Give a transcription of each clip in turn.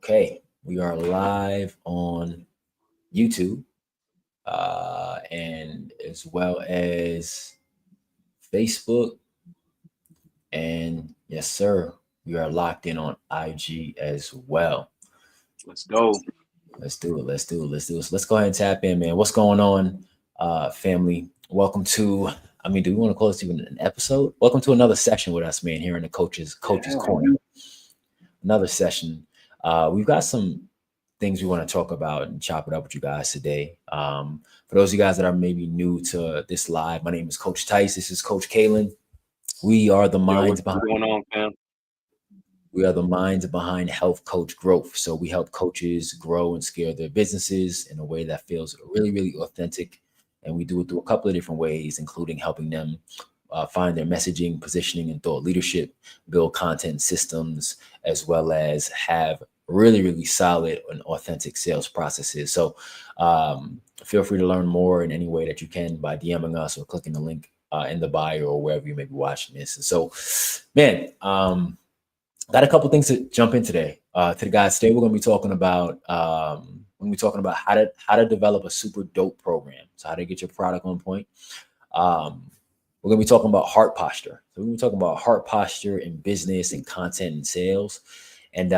Okay, we are live on YouTube and as well as Facebook. And yes, sir, we are locked in on IG as well. Let's go. Let's do it. Let's do it. Let's do it. So let's go ahead and tap in, man. What's going on, family? Welcome to, do we want to call this even an episode? Welcome to another session with us, man, here in the coaches Yeah. corner. Another session. We've got some things we want to talk about and chop it up with you guys today. For those of you guys that are maybe new to this live, my name is Coach Tice. This is Coach Kalen. We are the Yo, minds what's behind going on, fam? Health Coach Growth. So we help coaches grow and scale their businesses in a way that feels really, really authentic. And we do it through a couple of different ways, including helping them find their messaging, positioning, and thought leadership, build content systems, as well as have really, really solid and authentic sales processes. So feel free to learn more in any way that you can by DMing us or clicking the link in the bio or wherever you may be watching this. And so, man, got a couple things to jump in today. To the guys today, we're going to be talking about how to develop a super dope program. So how to get your product on point. We're going to be talking about heart posture. So we're going to be talking about heart posture in business and content and sales. And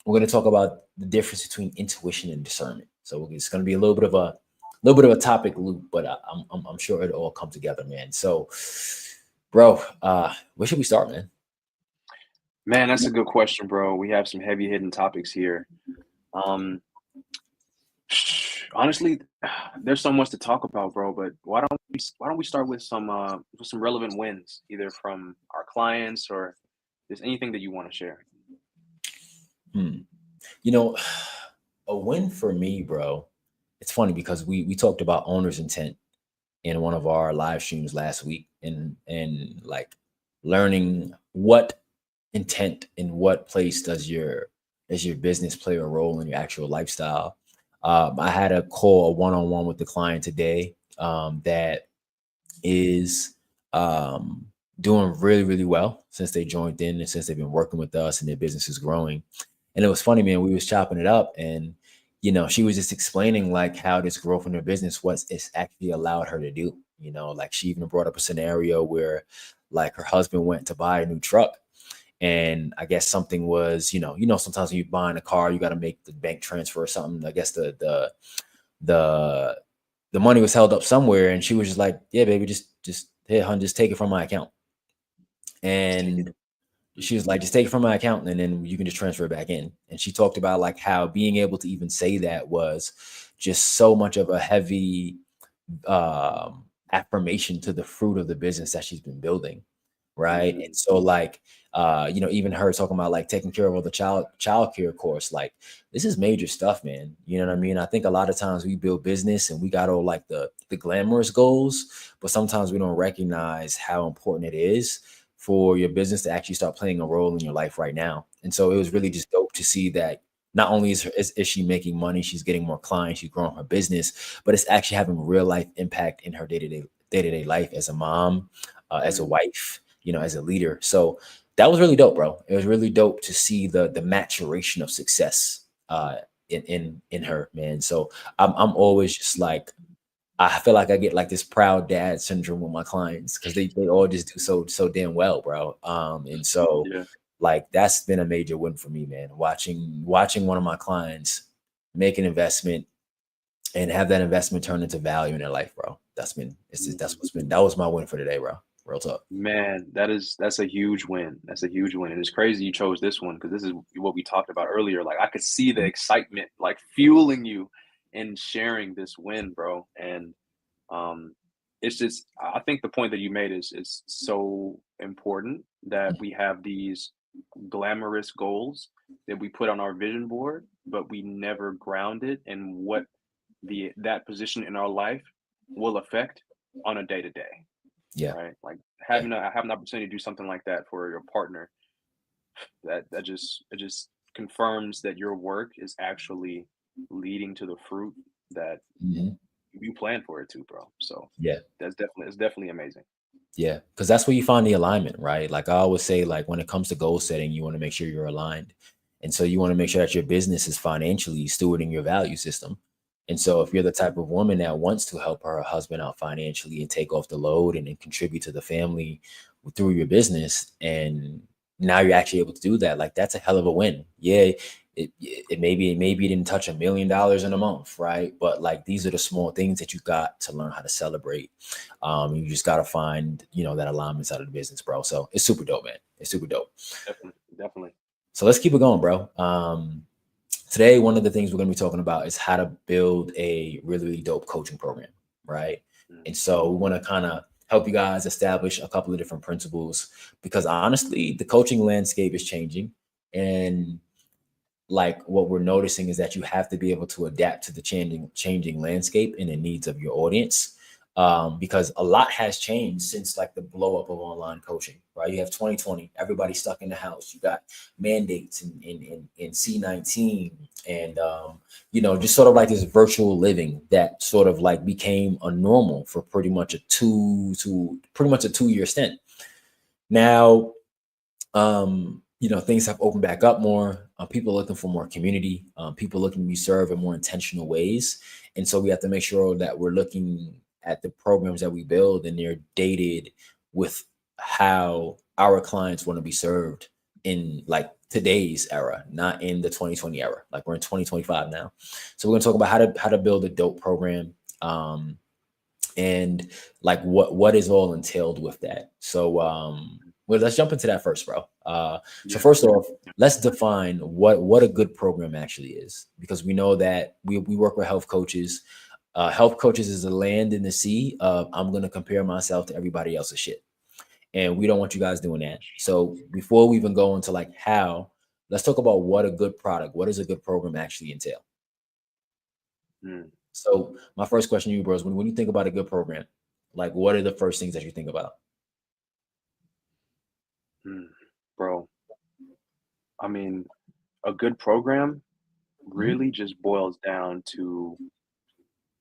we're going to talk about the difference between intuition and discernment. So it's going to be a little bit of a topic loop, but I'm sure it'll all come together, man. So, bro, where should we start, man? Man, that's a good question, bro. We have some heavy hitting topics here. Honestly, there's so much to talk about, bro. But why don't we start with some relevant wins, either from our clients or just anything that you want to share? Hmm. You know, a win for me, bro. It's funny because we talked about owner's intent in one of our live streams last week, and like learning what intent in what place does your business play a role in your actual lifestyle. I had a one-on-one with the client today that is doing really, really well since they joined in and since they've been working with us and their business is growing. And it was funny, man. We was chopping it up, and she was just explaining like how this growth in her business was it's actually allowed her to do. Like she even brought up a scenario where like her husband went to buy a new truck, and I guess something was, sometimes when you're buying a car, you got to make the bank transfer or something. I guess the the money was held up somewhere, and she was just like, "Yeah, baby, just here, hun, just take it from my account." And she was like, "Just take it from my account, and then you can just transfer it back in." And she talked about like how being able to even say that was just so much of a heavy affirmation to the fruit of the business that she's been building, right? Mhm. And so like even her talking about like taking care of all the child care course, like this is major stuff, man. You know what I mean? I think a lot of times we build business and we got all like the glamorous goals, but sometimes we don't recognize how important it is for your business to actually start playing a role in your life right now. And so it was really just dope to see that not only is she making money, she's getting more clients, she's growing her business, but it's actually having real life impact in her day-to-day life as a mom, as a Mhm. wife, as a leader. So that was really dope, bro. It was really dope to see the maturation of success in her, man. So I'm always just like I feel like I get like this proud dad syndrome with my clients because they all just do so damn well, bro. And so Yeah. like that's been a major win for me, man. Watching one of my clients make an investment and have that investment turn into value in their life, bro. That was my win for today, bro. Real talk. Man, that's a huge win. That's a huge win, and it's crazy you chose this one because this is what we talked about earlier. Like I could see the excitement, like fueling you in sharing this win, bro. And um, it's just, I think the point that you made is so important that we have these glamorous goals that we put on our vision board, but we never ground it in what the that position in our life will affect on a day to day. Yeah, Right? Like yeah. having an opportunity to do something like that for your partner, it just confirms that your work is actually leading to the fruit that Mhm. you plan for it to, bro. So Yeah. it's definitely amazing. Yeah, because that's where you find the alignment, right? Like I always say, like when it comes to goal setting, you want to make sure you're aligned. And so you want to make sure that your business is financially stewarding your value system. And so if you're the type of woman that wants to help her husband out financially and take off the load and then contribute to the family through your business, and now you're actually able to do that, like that's a hell of a win. Yeah, it maybe didn't touch $1 million in a month, right? But like these are the small things that you got to learn how to celebrate. You just got to find, that alignment side of the business, bro. So it's super dope, man. It's super dope. Definitely, definitely. So let's keep it going, bro. Today, one of the things we're going to be talking about is how to build a really, really dope coaching program, right? Mm, And so we want to kind of help you guys establish a couple of different principles, because honestly, the coaching landscape is changing. And like what we're noticing is that you have to be able to adapt to the changing landscape and the needs of your audience, because a lot has changed since like the blow up of online coaching, right? You have 2020, everybody stuck in the house. You got mandates in C-19, and just sort of like this virtual living that sort of like became a normal for pretty much a 2-year stint. Now, things have opened back up more. People are looking for more community. People looking to be served in more intentional ways. And so we have to make sure that we're looking at the programs that we build and they're dated with how our clients want to be served in like today's era, not in the 2020 era. Like we're in 2025 now. So we're going to talk about how to build a dope program. And like what is all entailed with that. So well, let's jump into that first, bro. So yeah, first off, let's define what a good program actually is, because we know that we work with health coaches. Health coaches is a land in the sea of I'm going to compare myself to everybody else's shit, and we don't want you guys doing that. So before we even go into like how, let's talk about what a good product, what does a good program actually entail. mm, So my first question to you, bros, when you think about a good program, like what are the first things that you think about? mm. Bro, I mean, a good program Mhm. really just boils down to,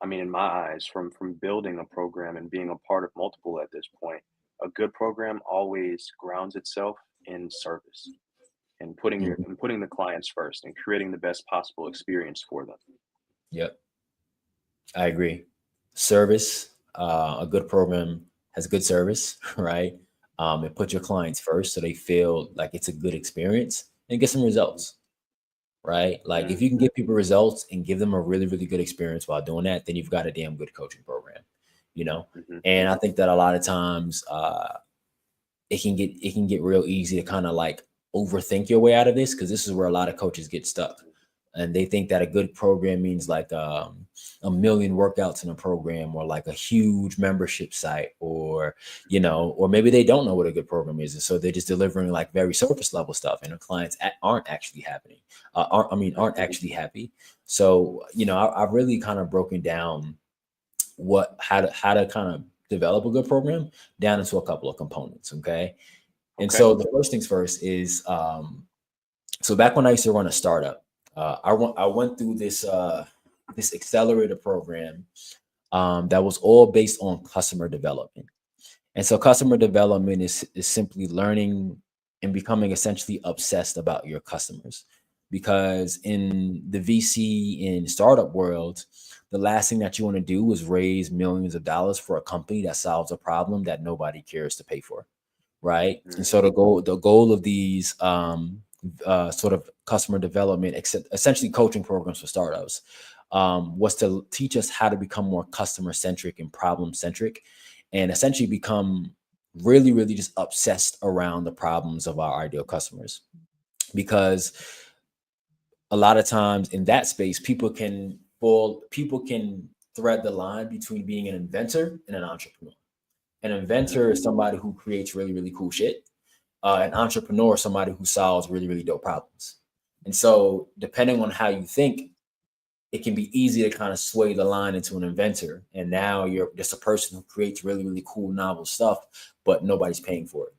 I mean, in my eyes, from building a program and being a part of multiple at this point, a good program always grounds itself in service and Mhm. putting the clients first and creating the best possible experience for them. Yep, I agree. Service, a good program has good service, right? And put your clients first so they feel like it's a good experience and get some results, right? Like if Mm, you can give people results and give them a really, really good experience while doing that, then you've got a damn good coaching program, you know? mhm, And I think that a lot of times it can get real easy to kind of like overthink your way out of this, because this is where a lot of coaches get stuck, and they think that a good program means like a million workouts in a program, or like a huge membership site, or or maybe they don't know what a good program is, and so they're just delivering like very surface level stuff, and the clients aren't actually happening aren't mhm, actually happy. So I've really kind of broken down how to kind of develop a good program down into a couple of components. Okay. And okay. so the first things first is so back when I used to run a startup, I went through this accelerator program that was all based on customer development. And so customer development is simply learning and becoming essentially obsessed about your customers. Because in the VC and startup world, the last thing that you want to do is raise millions of dollars for a company that solves a problem that nobody cares to pay for, right? And Mm, so the goal of these sort of customer development, essentially coaching programs for startups, was to teach us how to become more customer centric and problem centric, and essentially become really, really just obsessed around the problems of our ideal customers. Because a lot of times in that space, people can thread the line between being an inventor and an entrepreneur. An mhm, inventor is somebody who creates really, really cool shit. An entrepreneur is somebody who solves really, really dope problems. And so, depending on how you think, it can be easy to kind of sway the line into an inventor. And now you're just a person who creates really, really cool, novel stuff, but nobody's paying for it.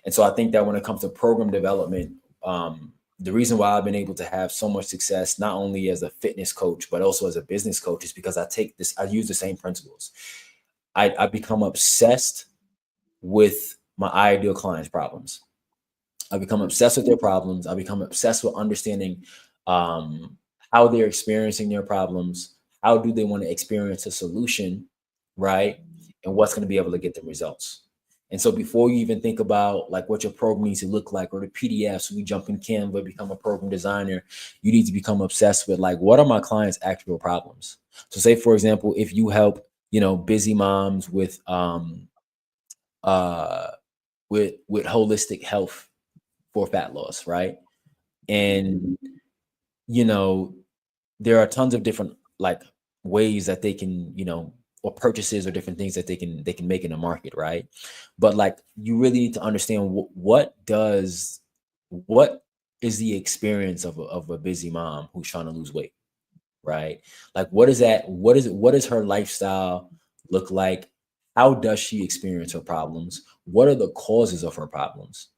And so, I think that when it comes to program development, the reason why I've been able to have so much success, not only as a fitness coach, but also as a business coach, is because I use the same principles. I become obsessed with my ideal clients' problems. I become obsessed with their problems. I become obsessed with understanding um, how they're experiencing their problems. How do they want to experience a solution, right? And what's going to be able to get them results. And so before you even think about like what your program needs to look like or the PDFs, we jump in Canva, become a program designer. You need to become obsessed with like, what are my clients' actual problems? So say, for example, if you help, busy moms uh, with holistic health for fat loss, right? And you know, there are tons of different like ways that they can, or purchases or different things that they can make in the market, right? But like you really need to understand what is the experience of a busy mom who's trying to lose weight, right? Like what is that? What is her lifestyle look like? How does she experience her problems? What are the causes of her problems,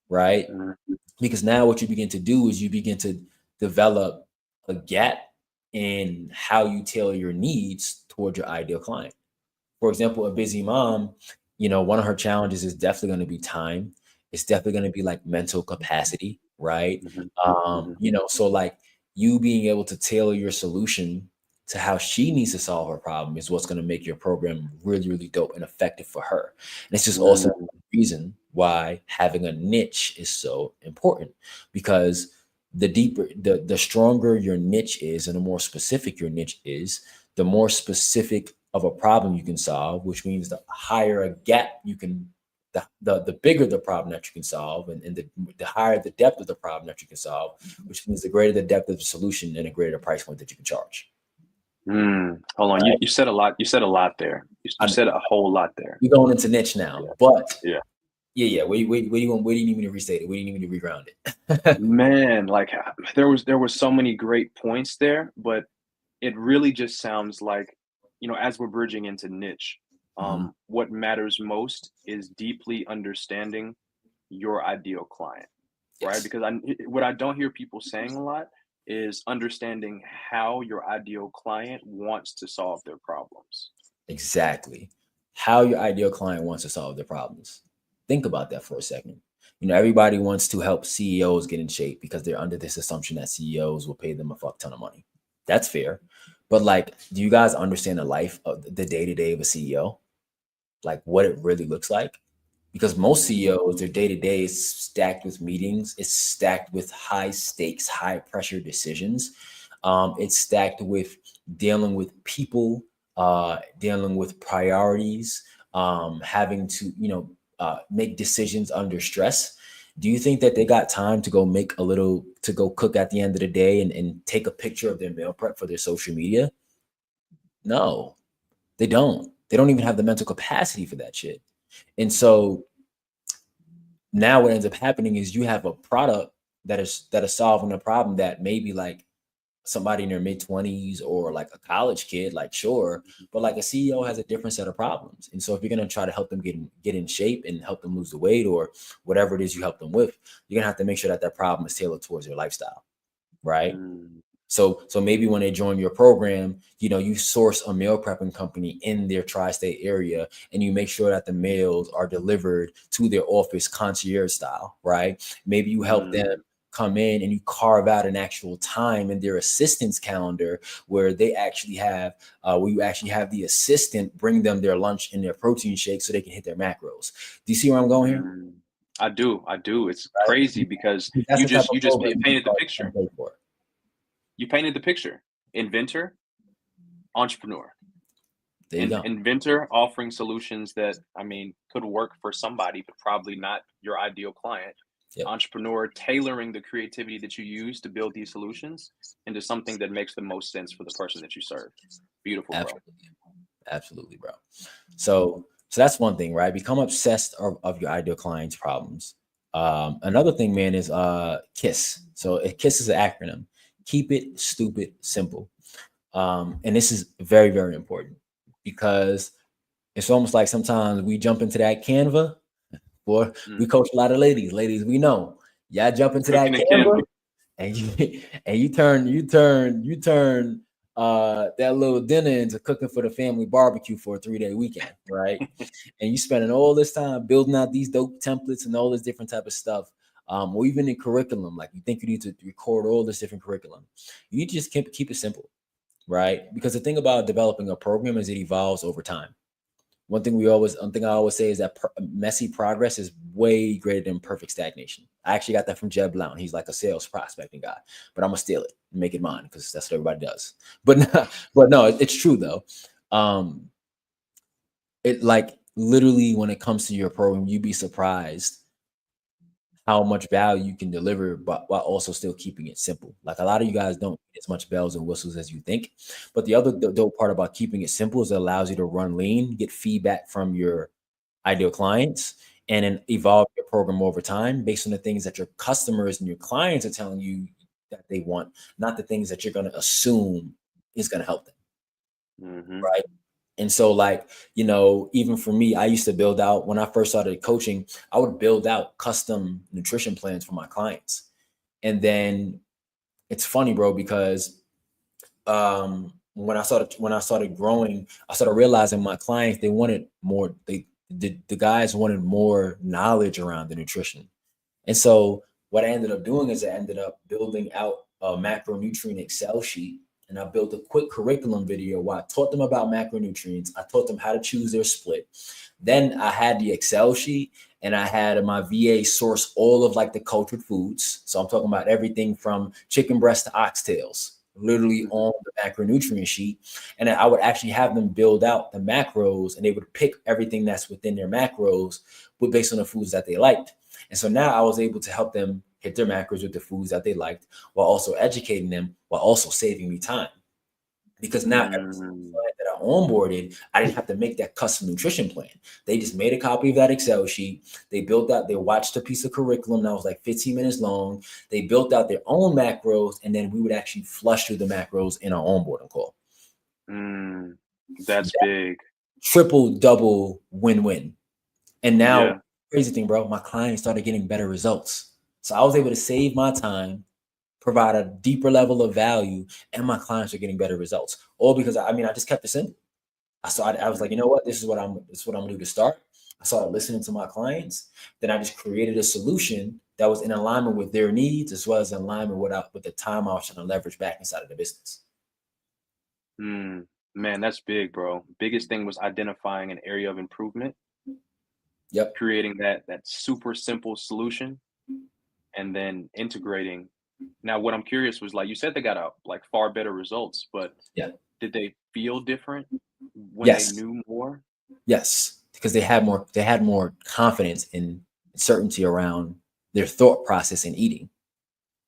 right? Because now what you begin to do is you begin to develop a gap in how you tailor your needs towards your ideal client. For example, a busy mom, one of her challenges is definitely going to be time. It's definitely going to be like mental capacity, right? Mhm, mhm, So like you being able to tailor your solution to how she needs to solve her problem is what's going to make your program really, really dope and effective for her. And it's just also mm, a reason why having a niche is so important because the stronger your niche is and the more specific your niche is, the more specific of a problem you can solve, which means the higher a gap you can, the bigger the problem that you can solve, and the higher the depth of the problem that you can solve, which means the greater the depth of the solution and a greater price point that you can charge. Hold on, Right? you said a lot. You said a lot there. You I, said a whole lot there. we're going into niche now, Yeah, but yeah. yeah. Where do you need me to restate it? Where do you need me to reground it? Man, like there was so many great points there, but it really just sounds like, as we're bridging into niche, Mhm. what matters most is deeply understanding your ideal client, right? Yes, Because what I don't hear people saying a lot is understanding how your ideal client wants to solve their problems. exactly. How your ideal client wants to solve their problems. Think about that for a second. Everybody wants to help CEOs get in shape because they're under this assumption that CEOs will pay them a fuck ton of money. That's fair. But like, do you guys understand the life of the day to day of a CEO? Like what it really looks like? Because most Mhm, CEOs, their day to day is stacked with meetings. It's stacked with high stakes, high pressure decisions. It's stacked with dealing with people, dealing with priorities, having to, make decisions under stress. Do you think that they got time to go to go cook at the end of the day and take a picture of their meal prep for their social media? No, they don't. They don't even have the mental capacity for that shit. And so now what ends up happening is you have a product that is solving a problem that maybe like somebody in their mid 20s or like a college kid, like sure, but like a CEO has a different set of problems. And so if you're gonna try to help them get in shape and help them lose the weight or whatever it is you help them with, you're gonna have to make sure that that problem is tailored towards their lifestyle, right? mm, So maybe when they join your program, you source a meal prepping company in their tri-state area and you make sure that the meals are delivered to their office concierge style, right? Maybe you help them mm, come in and you carve out an actual time in their assistant's calendar where where you actually have the assistant bring them their lunch and their protein shake so they can hit their macros. Do you see where I'm going here? mm. I do. It's Right? crazy because That's the type you of just program you can painted the charge picture. and pay for. You painted the picture. Inventor, entrepreneur. There you And go. inventor offering solutions that, I mean, could work for somebody, but probably not your ideal client. Yep. Entrepreneur tailoring the creativity that you use to build these solutions into something that makes the most sense for the person that you serve. Beautiful, bro. Absolutely. Absolutely, bro. So that's one thing, right? Become obsessed of your ideal client's problems. Another thing, man, is KISS. So KISS is an acronym. Keep it stupid simple. And this is very, very important because it's almost like sometimes we jump into that Canva. Boy, we Mm. coach a lot of ladies. Ladies, we know. Y'all jump into that Cooking in Canva Canva. and you turn that little dinner into cooking for the family barbecue for a 3-day weekend, right? And you spending all this time building out these dope templates and all this different type of stuff. or even in curriculum, like you think you need to record all this different curriculum, you need to just keep it simple, right? Because the thing about developing a program is it evolves over time. One thing I always say is that messy progress is way greater than perfect stagnation. I actually got that from Jeb Blount. He's like a sales prospecting guy, but I'm gonna steal it and make it mine because that's what everybody does. But no, it's true though. It like literally when it comes to your program, you'd be surprised how much value you can deliver, but while also still keeping it simple. Like a lot of you guys don't get as much bells and whistles as you think. But the other dope part about keeping it simple is it allows you to run lean, get feedback from your ideal clients, and then evolve your program over time based on the things that your customers and your clients are telling you that they want, not the things that you're going to assume is going to help them. Right. And so, like, even for me, I used to build out when I first started coaching, I would build out custom nutrition plans for my clients. And then it's funny, bro, because when I started growing, I started realizing my clients, they wanted more, the guys wanted more knowledge around the nutrition. And so what I ended up doing is I ended up building out a macronutrient Excel sheet, and I built a quick curriculum video where I taught them about macronutrients. I taught them how to choose their split. Then I had the Excel sheet, and I had my VA source all of like the cultured foods. So I'm talking about everything from chicken breast to oxtails, literally on the macronutrient sheet. And I would actually have them build out the macros, and they would pick everything that's within their macros, but based on the foods that they liked. And so now I was able to help them hit their macros with the foods that they liked, while also educating them, while also saving me time. Because now every single client that I onboarded, I didn't have to make that custom nutrition plan. They just made a copy of that Excel sheet. They built out, they watched a piece of curriculum that was like 15 minutes long. They built out their own macros, and then we would actually flush through the macros in our onboarding call. That's big. Triple, double win-win. And now, crazy thing, bro, my clients started getting better results. So I was able to save my time, provide a deeper level of value, and my clients are getting better results. All because I just kept it simple. I was like, you know what, this is what I'm gonna do to start. I started listening to my clients. Then I just created a solution that was in alignment with their needs, as well as in alignment with the time I was trying to leverage back inside of the business. Man, that's big, bro. Biggest thing was identifying an area of improvement. Yep. Creating that super simple solution, and then integrating. Now, what I'm curious was, like you said, they got like far better results, but yeah, did they feel different when they yes, knew more? yes, because they had more confidence and certainty around their thought process in eating.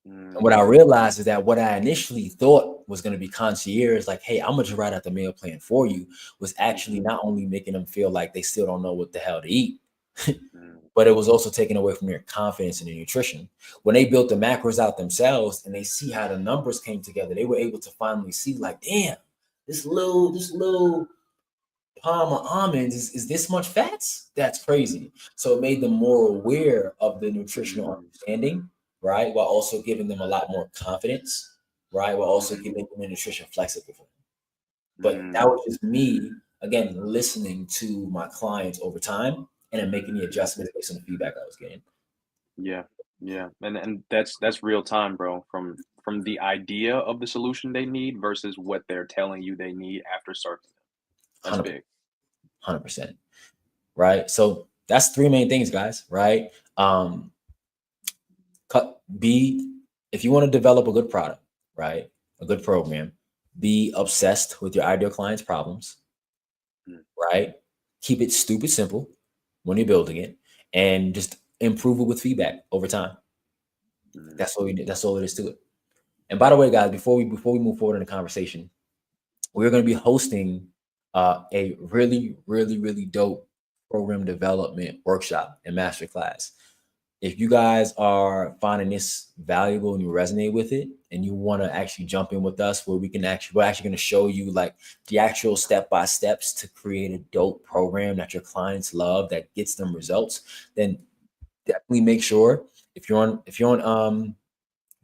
And what I realized is that what I initially thought was going to be concierge, like, hey, I'm gonna just write out the meal plan for you, was actually not only making them feel like they still don't know what the hell to eat, but it was also taking away from their confidence in their nutrition. When they built the macros out themselves and they see how the numbers came together, they were able to finally see, like, damn, this little palm of almonds is this much fats? That's crazy. So it made them more aware of the nutritional understanding, right? While also giving them a lot more confidence, right? While also giving them the nutrition flexible for them. But that was just me, again, listening to my clients over time and then making the adjustments based on the feedback I was getting. Yeah, and that's real time, bro. From the idea of the solution they need versus what they're telling you they need after starting. That's 100%, big. 100%. Right. So that's three main things, guys. Right. If you want to develop a good product, right, a good program, be obsessed with your ideal client's problems, right? Keep it stupid simple when you're building it, and just improve it with feedback over time. That's all you need. That's all it is to it. And by the way, guys, before we move forward in the conversation, we're going to be hosting a really dope program development workshop and masterclass. If you guys are finding this valuable and you resonate with it, and you want to actually jump in with us, where we're actually going to show you like the actual step-by-steps to create a dope program that your clients love, that gets them results, then definitely make sure if you're on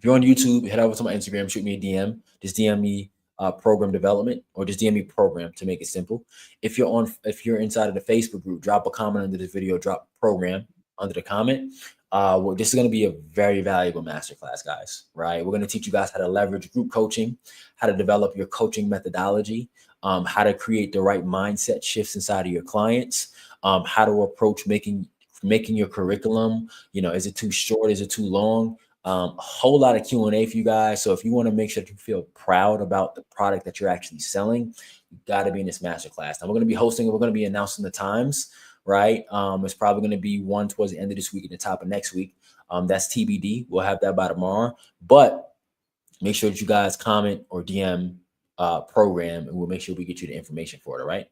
YouTube, head over to my Instagram, shoot me a DM, just DM me program development, or just DM me program to make it simple. If you're inside of the Facebook group, drop a comment under this video, drop program under the comment. This is going to be a very valuable masterclass, guys, right? We're going to teach you guys how to leverage group coaching, how to develop your coaching methodology, how to create the right mindset shifts inside of your clients, how to approach making your curriculum. Is it too short? Is it too long? A whole lot of Q&A for you guys. So if you want to make sure that you feel proud about the product that you're actually selling, you got to be in this masterclass. Now we're going to be hosting, we're going to be announcing the times, right? It's probably going to be one towards the end of this week and the top of next week. That's TBD. We'll have that by tomorrow. But make sure that you guys comment or DM program, and we'll make sure we get you the information for it. All right.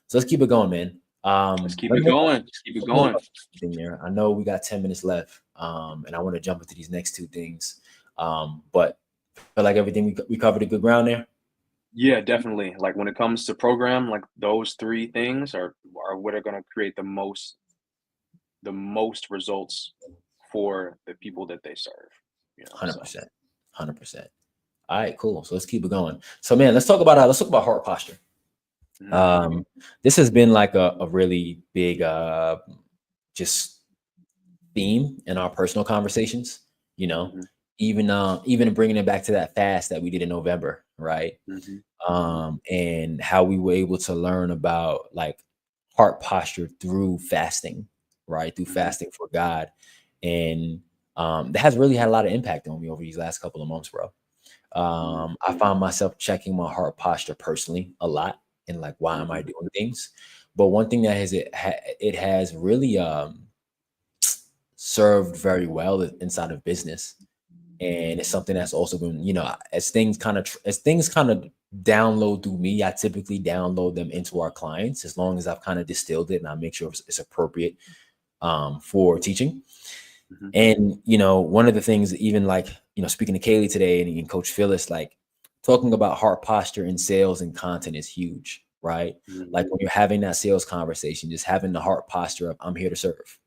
So let's keep it going, man. Let's keep it going. Let's keep it going. There. I know we got 10 minutes left, and I want to jump into these next two things. But I feel like everything we covered a good ground there. Yeah, definitely. Like when it comes to program, like those three things are what are going to create the most results for the people that they serve. 100%. 100%. All right, cool. So let's keep it going. So man, let's talk about heart posture. This has been like a really big just theme in our personal conversations, even bringing it back to that fast that we did in November, right? And how we were able to learn about like heart posture through fasting, right? Through fasting for God. And that has really had a lot of impact on me over these last couple of months, bro. I found myself checking my heart posture personally a lot, and like, why am I doing things? But one thing that it has really served very well inside of business, and it's something that's also been, as things kind of download through me, I typically download them into our clients as long as I've kind of distilled it and I make sure it's appropriate for teaching. And one of the things, even like speaking to Kaylee today and Coach Phyllis, like talking about heart posture in sales and content is huge, right? Like when you're having that sales conversation, just having the heart posture of I'm here to serve,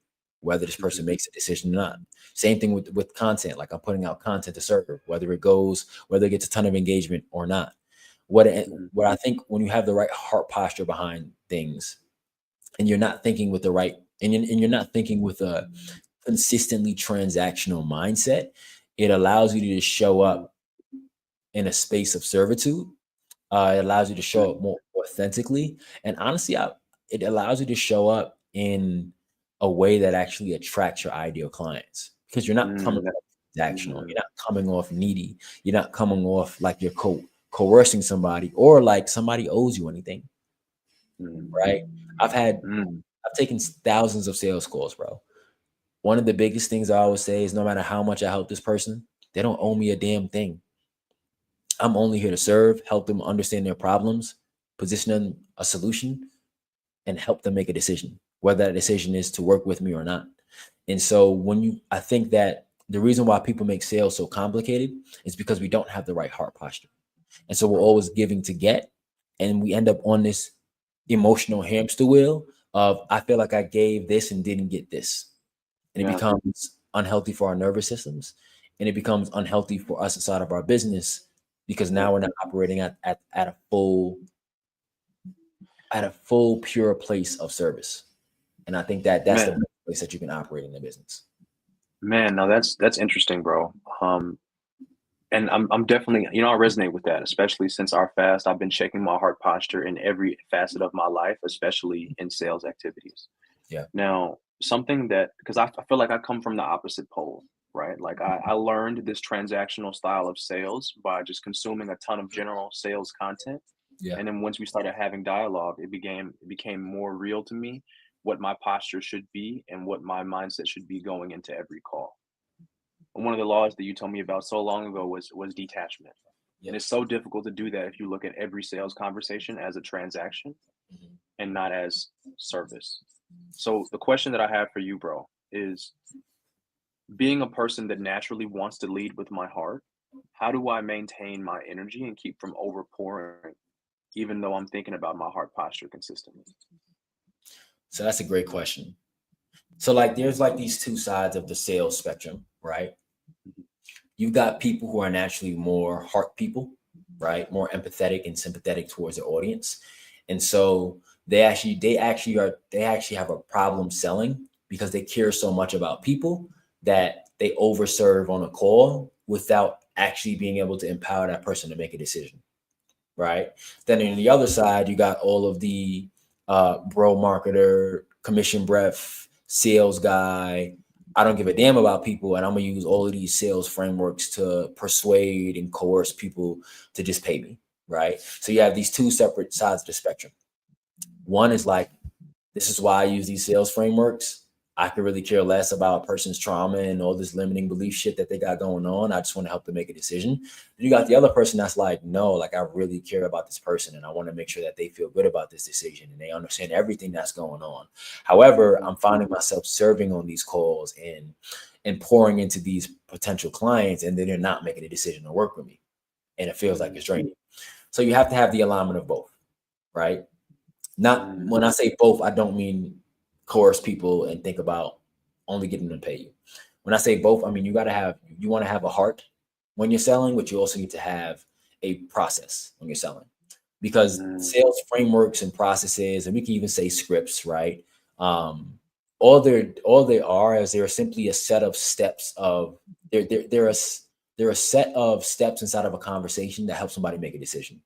whether this person makes a decision or not. Same thing with content. Like I'm putting out content to serve, whether it gets a ton of engagement or not. What I think when you have the right heart posture behind things, and you're not thinking with the right, and you're not thinking with a consistently transactional mindset, it allows you to just show up in a space of servitude. It allows you to show up more authentically, and honestly, it allows you to show up in a way that actually attracts your ideal clients, because you're not coming off transactional, you're not coming off needy, you're not coming off like you're coercing somebody or like somebody owes you anything, right? I've taken thousands of sales calls, bro. One of the biggest things I always say is no matter how much I help this person, they don't owe me a damn thing. I'm only here to serve, help them understand their problems, position them a solution, and help them make a decision, whether that decision is to work with me or not. And so I think that the reason why people make sales so complicated is because we don't have the right heart posture. And so we're always giving to get, and we end up on this emotional hamster wheel of, I feel like I gave this and didn't get this. And it becomes unhealthy for our nervous systems, and it becomes unhealthy for us inside of our business, because now we're not operating at a full pure place of service. And I think that's the best place that you can operate in the business. Man, no, that's interesting, bro. And I'm definitely, I resonate with that, especially since our fast. I've been checking my heart posture in every facet of my life, especially in sales activities. Yeah. Now, something that, because I feel like I come from the opposite pole, right? Like I learned this transactional style of sales by just consuming a ton of general sales content. Yeah. And then once we started having dialogue, it became more real to me what my posture should be and what my mindset should be going into every call. And one of the laws that you told me about so long ago was detachment. Yep. And it's so difficult to do that if you look at every sales conversation as a transaction and not as service. So the question that I have for you, bro, is being a person that naturally wants to lead with my heart, how do I maintain my energy and keep from overpouring, even though I'm thinking about my heart posture consistently? So that's a great question. So like there's like these two sides of the sales spectrum, right? You've got people who are naturally more heart people, right? More empathetic and sympathetic towards their audience. And so they actually have a problem selling because they care so much about people that they overserve on a call without actually being able to empower that person to make a decision, right? Then on the other side, you got all of the bro marketer, commission breath, sales guy. I don't give a damn about people, and I'm gonna use all of these sales frameworks to persuade and coerce people to just pay me, right? So you have these two separate sides of the spectrum. One is like, this is why I use these sales frameworks. I could really care less about a person's trauma and all this limiting belief shit that they got going on. I just want to help them make a decision. You got the other person that's like, no, like I really care about this person and I want to make sure that they feel good about this decision and they understand everything that's going on. However, I'm finding myself serving on these calls and pouring into these potential clients, and then they're not making a decision to work with me. And it feels like it's draining. So you have to have the alignment of both, right? Not when I say both, I don't mean coerce people and think about only getting them to pay you. When I say both, I mean you want to have a heart when you're selling, but you also need to have a process when you're selling. Because sales frameworks and processes, and we can even say scripts, right? All they are is they're simply a set of steps of they're a set of steps inside of a conversation that help somebody make a decision.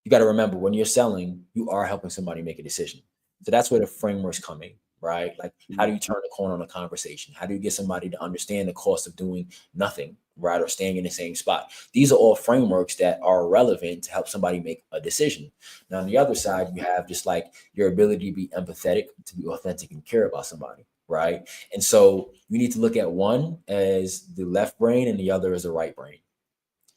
You got to remember, when you're selling, you are helping somebody make a decision. So that's where the frameworks come in, right? Like, how do you turn the corner on a conversation? How do you get somebody to understand the cost of doing nothing, right? Or staying in the same spot? These are all frameworks that are relevant to help somebody make a decision. Now, on the other side, you have just like your ability to be empathetic, to be authentic and care about somebody, right? And so you need to look at one as the left brain and the other as the right brain.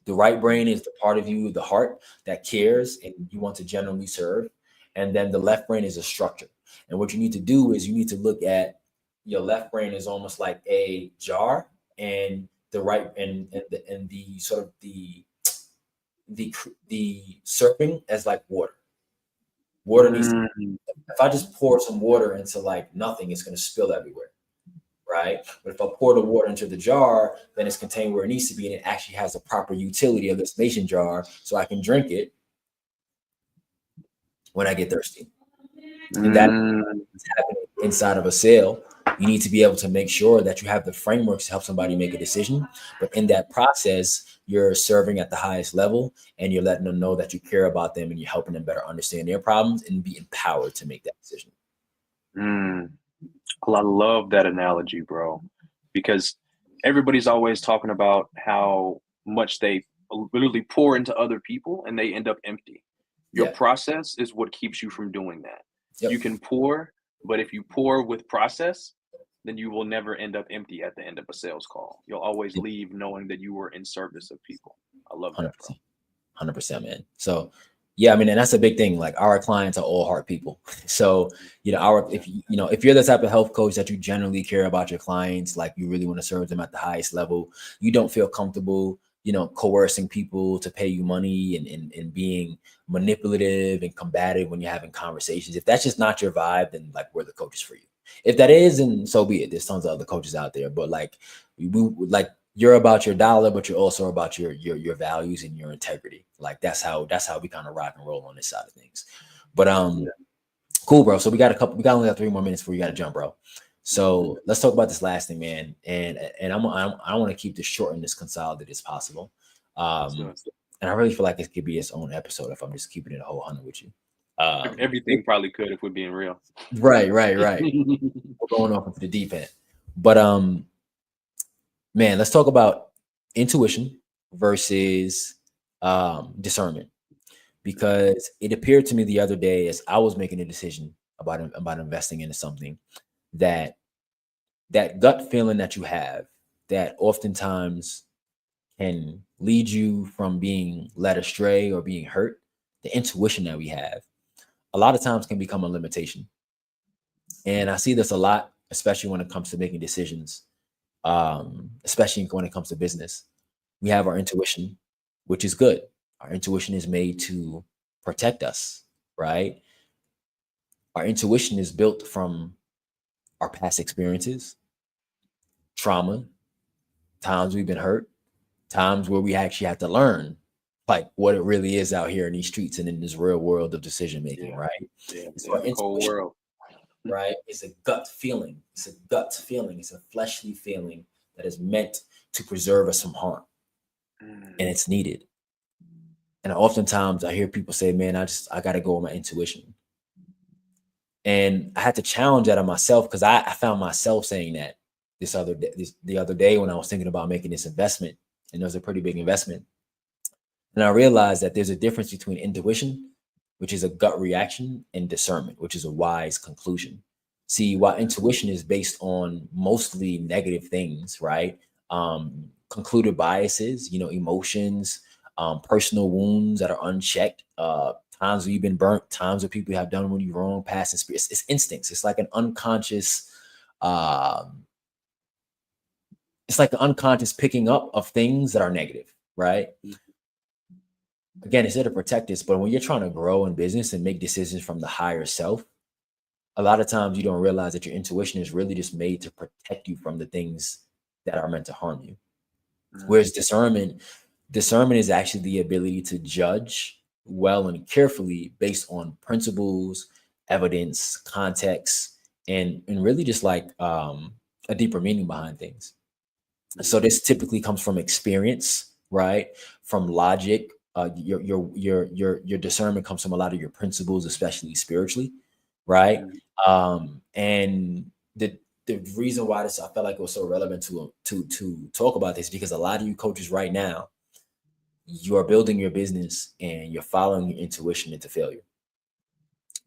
The right brain is the part of you, the heart, that cares and you want to genuinely serve. And then the left brain is a structure. And what you need to do is you need to look at your left brain is almost like a jar, and the right and the sort of the serving as like water. Water needs to, if I just pour some water into like nothing, it's going to spill everywhere, right? But if I pour the water into the jar, then it's contained where it needs to be, and it actually has the proper utility of this mason jar, so I can drink it when I get thirsty. And that's happening inside of a sale. You need to be able to make sure that you have the frameworks to help somebody make a decision. But in that process, you're serving at the highest level and you're letting them know that you care about them and you're helping them better understand their problems and be empowered to make that decision. Well, I love that analogy, bro, because everybody's always talking about how much they literally pour into other people and they end up empty. Your Yeah. process is what keeps you from doing that. Yep. You can pour, but if you pour with process, then you will never end up empty at the end of a sales call. You'll always leave knowing that you were in service of people. I love that, bro. 100%, man. So yeah, I mean, and that's a big thing. Like, our clients are all heart people. So, if you're the type of health coach that you generally care about your clients, like you really want to serve them at the highest level, you don't feel comfortable, coercing people to pay you money and being manipulative and combative when you're having conversations. If that's just not your vibe, then like, we're the coaches for you. If that is, then so be it. There's tons of other coaches out there, but like, you're about your dollar, but you're also about your values and your integrity. Like, that's how we kind of rock and roll on this side of things. But cool, bro. So we only got 3 more minutes before you got to jump, bro. So let's talk about this last thing, man. And I want to keep this short and as consolidated as possible. And I really feel like it could be its own episode if I'm just keeping it a whole 100 with you. Everything probably could if we're being real. Right. We're going off into the deep end. But man, let's talk about intuition versus discernment, because it appeared to me the other day as I was making a decision about investing into something, that gut feeling that you have that oftentimes can lead you from being led astray or being hurt, the intuition that we have a lot of times can become a limitation. And I see this a lot, especially when it comes to making decisions, especially when it comes to business. We have our intuition, which is good. Our intuition is made to protect us, right? Our intuition is built from our past experiences, trauma, times we've been hurt, times where we actually have to learn like what it really is out here in these streets and in this real world of decision making, right? So the cold world. Right? It's a gut feeling. It's a gut feeling. It's a fleshly feeling that is meant to preserve us from harm, and it's needed. And oftentimes I hear people say, man, I got to go with my intuition. And I had to challenge that on myself, because I found myself saying that the other day when I was thinking about making this investment, and it was a pretty big investment. And I realized that there's a difference between intuition, which is a gut reaction, and discernment, which is a wise conclusion. See, while intuition is based on mostly negative things, right? Concluded biases, emotions, personal wounds that are unchecked, times where you've been burnt, times where people have done you wrong, past experience. It's instincts. It's like an unconscious, picking up of things that are negative, right? Again, it's there to protect us, but when you're trying to grow in business and make decisions from the higher self, a lot of times you don't realize that your intuition is really just made to protect you from the things that are meant to harm you. Whereas discernment is actually the ability to judge well and carefully based on principles, evidence, context, and really just like a deeper meaning behind things. So this typically comes from experience, right? From logic. Your discernment comes from a lot of your principles, especially spiritually, right? And the reason why I felt like it was so relevant to talk about this, because a lot of you coaches right now, you are building your business and you're following your intuition into failure.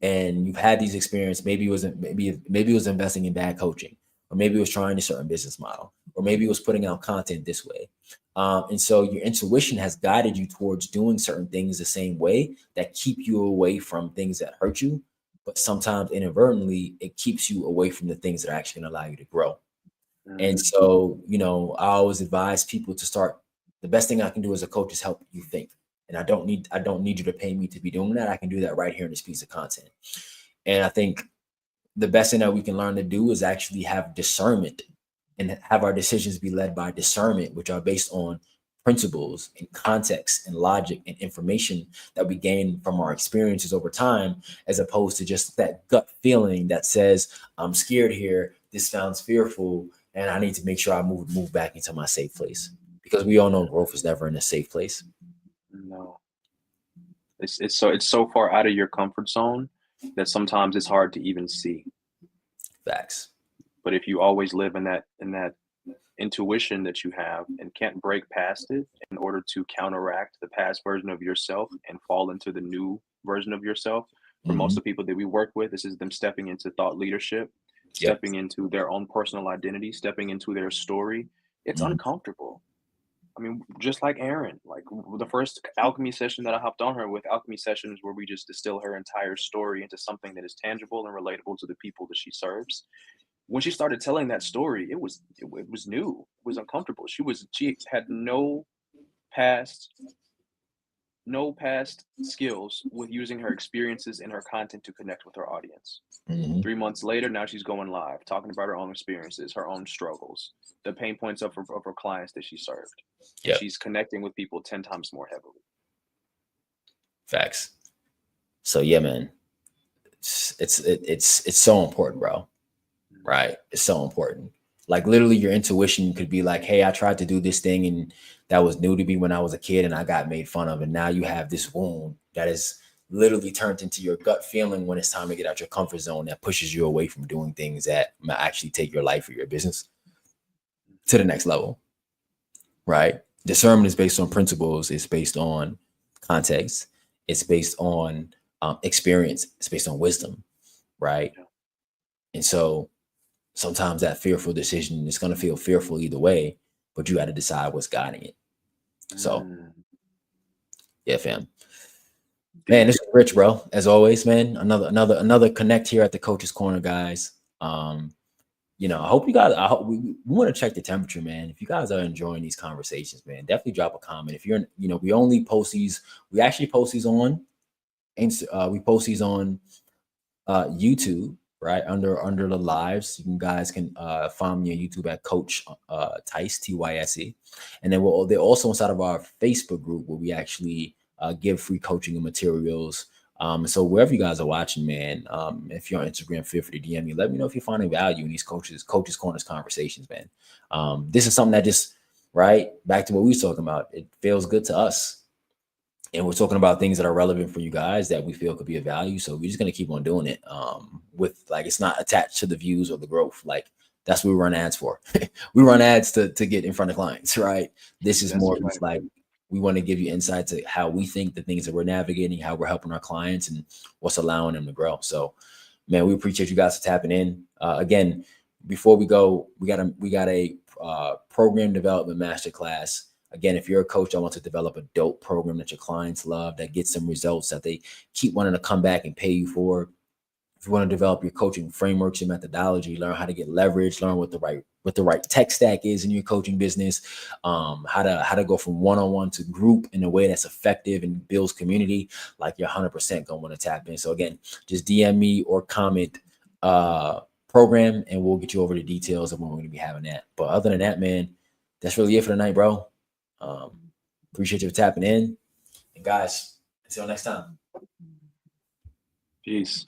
And you've had these experiences. Maybe it was investing in bad coaching, or maybe it was trying a certain business model, or maybe it was putting out content this way. And so your intuition has guided you towards doing certain things the same way that keep you away from things that hurt you. But sometimes inadvertently, it keeps you away from the things that are actually going to allow you to grow. And so, I always advise people to start. The best thing I can do as a coach is help you think. And I don't need you to pay me to be doing that. I can do that right here in this piece of content. And I think the best thing that we can learn to do is actually have discernment and have our decisions be led by discernment, which are based on principles and context and logic and information that we gain from our experiences over time, as opposed to just that gut feeling that says, I'm scared here, this sounds fearful, and I need to make sure I move back into my safe place. Because we all know growth is never in a safe place. No, it's so far out of your comfort zone that sometimes it's hard to even see. Facts. But if you always live in that intuition that you have and can't break past it in order to counteract the past version of yourself and fall into the new version of yourself, for most of the people that we work with, this is them stepping into thought leadership, stepping into their own personal identity, stepping into their story. It's uncomfortable. I mean, just like Erin, like the first alchemy session that I hopped on her with, alchemy sessions where we just distill her entire story into something that is tangible and relatable to the people that she serves. When she started telling that story, it was new, it was uncomfortable. She had no past skills with using her experiences and her content to connect with her audience. 3 months later, now she's going live, talking about her own experiences, her own struggles, the pain points of her clients that she served. And she's connecting with people 10 times more heavily. Facts. So yeah, man, it's so important, bro. Right? It's so important. Like literally, your intuition could be like, "Hey, I tried to do this thing, and that was new to me when I was a kid, and I got made fun of, and now you have this wound that is literally turned into your gut feeling when it's time to get out your comfort zone, that pushes you away from doing things that might actually take your life or your business to the next level." Right? Discernment is based on principles. It's based on context. It's based on experience. It's based on wisdom. Right? And so sometimes that fearful decision is going to feel fearful either way, but you got to decide what's guiding it. So, yeah, fam. Man, this is rich, bro. As always, man. Another connect here at the Coach's Corner, guys. I hope you guys. I hope we want to check the temperature, man. If you guys are enjoying these conversations, man, definitely drop a comment. If you're, we only post these. We actually post these on. We post these on YouTube, right under the lives. You guys can find me on YouTube at Coach Tice, Tyse, and then they're also inside of our Facebook group where we actually give free coaching and materials So wherever you guys are watching, man, if you're on Instagram, feel free to DM me. Let me know if you're finding value in these coaches corners conversations, man. This is something that just right back to what we was talking about. It feels good to us, and we're talking about things that are relevant for you guys that we feel could be of value. So we're just gonna keep on doing it. With like it's not attached to the views or the growth. Like that's what we run ads for. We run ads to get in front of clients, right? This is That's more a just fact. like we want to give you insight to how we think the things that we're navigating, how we're helping our clients, and what's allowing them to grow. So, man, we appreciate you guys for tapping in. Again, before we go, we got a program development masterclass. Again, if you're a coach, I want to develop a dope program that your clients love, that gets some results that they keep wanting to come back and pay you for. If you want to develop your coaching frameworks, your methodology, learn how to get leverage, learn what the right tech stack is in your coaching business, how to go from one-on-one to group in a way that's effective and builds community, like you're 100% gonna want to tap in. So again, just DM me or comment program, and we'll get you over the details of when we're gonna be having that. But other than that, man, that's really it for tonight, bro. Appreciate you for tapping in, and guys, until next time. Peace.